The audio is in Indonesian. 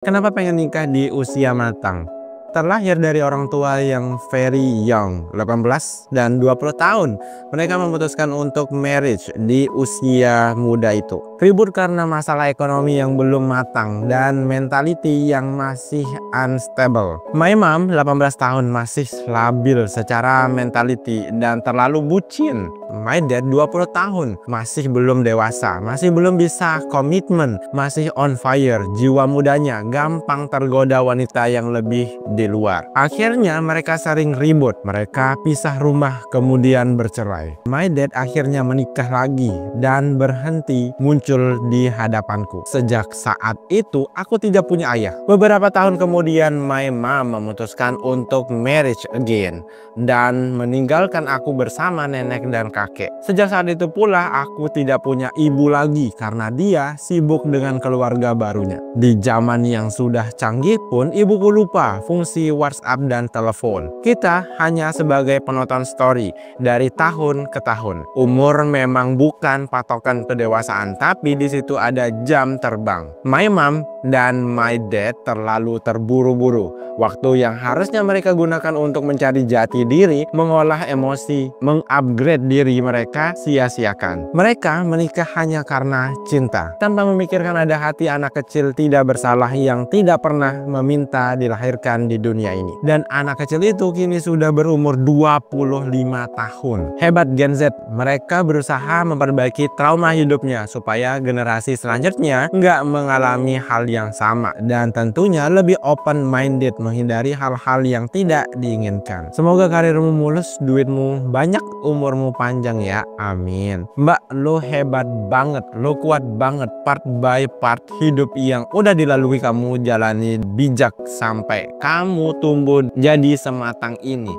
Kenapa pengen nikah di usia matang? Terlahir dari orang tua yang very young, 18 dan 20 tahun. Mereka memutuskan untuk marriage di usia muda itu. Ribut karena masalah ekonomi yang belum matang dan mentality yang masih unstable. My mom 18 tahun masih labil secara mentality dan terlalu bucin. My dad 20 tahun masih belum dewasa, masih belum bisa komitmen, masih on fire. Jiwa mudanya gampang tergoda wanita yang lebih di luar. Akhirnya mereka sering ribut, mereka pisah rumah kemudian bercerai. My dad akhirnya menikah lagi dan berhenti muncul di hadapanku. Sejak saat itu aku tidak punya ayah. Beberapa tahun kemudian my mom memutuskan untuk marriage again dan meninggalkan aku bersama nenek dan kakek. Sejak saat itu pula aku tidak punya ibu lagi karena dia sibuk dengan keluarga barunya. Di zaman yang sudah canggih pun ibuku lupa fungsi WhatsApp dan telepon. Kita hanya sebagai penonton story dari tahun ke tahun. Umur memang bukan patokan kedewasaan, tapi di situ ada jam terbang. My mom dan my dad terlalu terburu-buru. Waktu yang harusnya mereka gunakan untuk mencari jati diri, mengolah emosi, mengupgrade diri mereka sia-siakan. Mereka menikah hanya karena cinta, tanpa memikirkan ada hati anak kecil tidak bersalah yang tidak pernah meminta dilahirkan di dunia ini. Dan anak kecil itu kini sudah berumur 25 tahun. Hebat Gen Z, mereka berusaha memperbaiki trauma hidupnya supaya generasi selanjutnya nggak mengalami hal yang sama, dan tentunya lebih open minded, menghindari hal-hal yang tidak diinginkan. Semoga karirmu mulus, duitmu banyak, umurmu panjang ya, amin. Mbak, lo hebat banget, lo kuat banget. Part by part hidup yang udah dilalui kamu jalani bijak sampai kamu tumbuh jadi sematang ini.